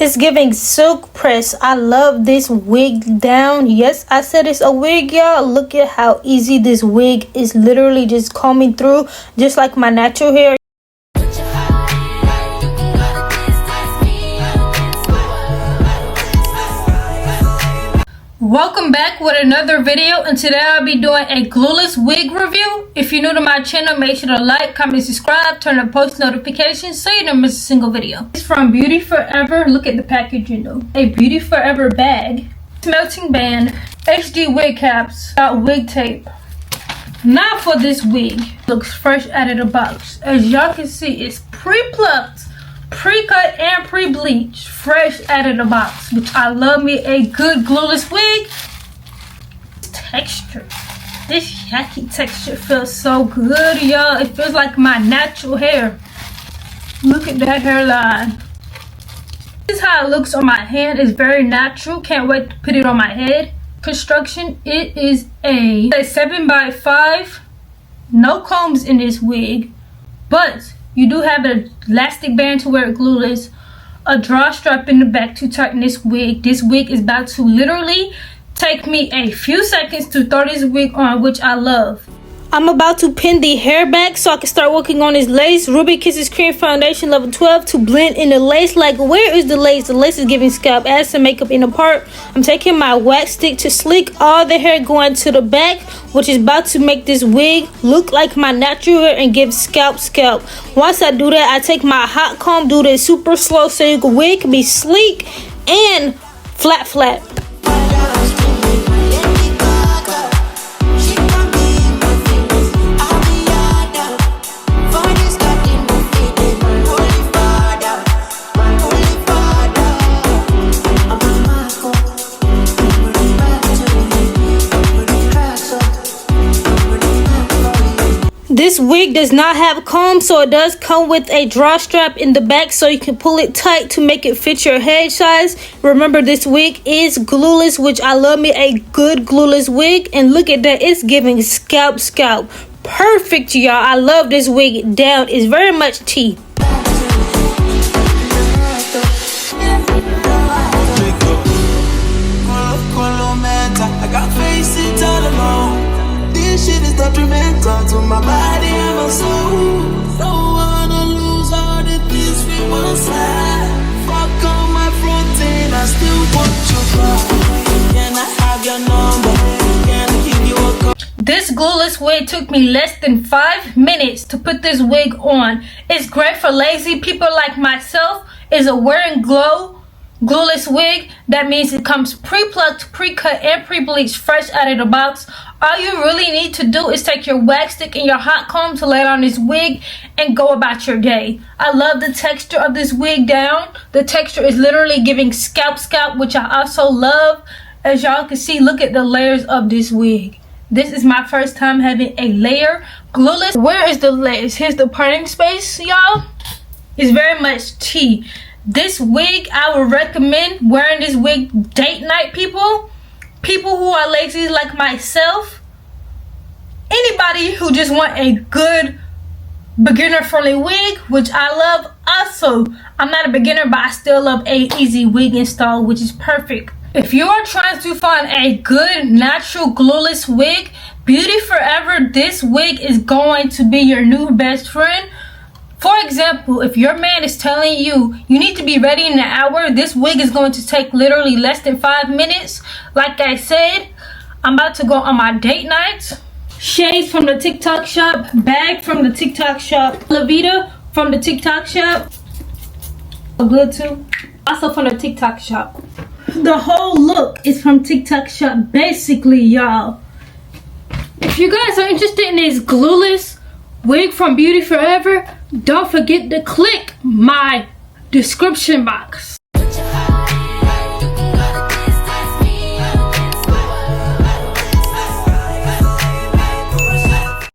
It's giving silk press. I love this wig down. Yes, I said it's a wig, y'all. Look at how easy this wig is, literally just combing through just like my natural hair. Welcome back with another video, and today I'll be doing a glueless wig review. If you're new to my channel, make sure to like, comment, subscribe, turn on post notifications so you don't miss a single video. It's from Beauty Forever. Look at the packaging though. A Beauty Forever bag, melting band, HD wig caps, got wig tape. Now for this wig, looks fresh out of the box. As y'all can see, it's pre-plucked, pre-cut and pre-bleached, fresh out of the box, which I love me a good glueless wig. Texture, this Yaki texture feels so good, y'all. It feels like my natural hair. Look at that hairline. This is how it looks on my hand. It's very natural. Can't wait to put it on my head. Construction, it is a 7x5. No combs in this wig, but you do have an elastic band to wear it glueless, a drawstrap in the back to tighten this wig. This wig is about to literally take me a few seconds to throw this wig on, which I love. I'm about to pin the hair back so I can start working on this lace. Ruby Kisses Cream Foundation level 12 to blend in the lace. Like, where is the lace? The lace is giving scalp. Add some makeup in the part. I'm taking my wax stick to sleek all the hair going to the back, which is about to make this wig look like my natural hair and give scalp. Once I do that, I take my hot comb, do this super slow so your wig can be sleek and flat. This wig does not have combs, so it does come with a drawstrap in the back so you can pull it tight to make it fit your head size. Remember, this wig is glueless, which I love me a good glueless wig. And look at that, it's giving scalp. Perfect, y'all. I love this wig down. It's very much tea. I got face it all alone. This shit is detrimental to my body and my soul. Don't wanna lose all the things we once had. Fuck all my protein, I still want you back. Can I have your number? Can I give you a call? This glueless wig took me less than 5 minutes to put this wig on. It's great for lazy people like myself. It's a wear and glow glueless wig. That means it comes pre-plucked, pre-cut, and pre-bleached fresh out of the box. All you really need to do is take your wax stick and your hot comb to lay on this wig and go about your day. I love the texture of this wig down. The texture is literally giving scalp, which I also love. As y'all can see, look at the layers of this wig. This is my first time having a layer glueless. Where is the layers? Here's the parting space, y'all. It's very much tea. This wig, I would recommend wearing this wig date night, people who are lazy like myself, anybody who just want a good beginner friendly wig, which I love. Also, I'm not a beginner, but I still love a easy wig install, which is perfect. If you are trying to find a good natural glueless wig, Beauty Forever, this wig is going to be your new best friend. For example, if your man is telling you you need to be ready in an hour, this wig is going to take literally less than 5 minutes. Like I said, I'm about to go on my date night. Shades from the TikTok shop, bag from the TikTok shop, La Vida from the TikTok shop. Good too. Also from the TikTok shop. The whole look is from TikTok shop, basically, y'all. If you guys are interested in this glueless wig from Beauty Forever, don't forget to click my description box.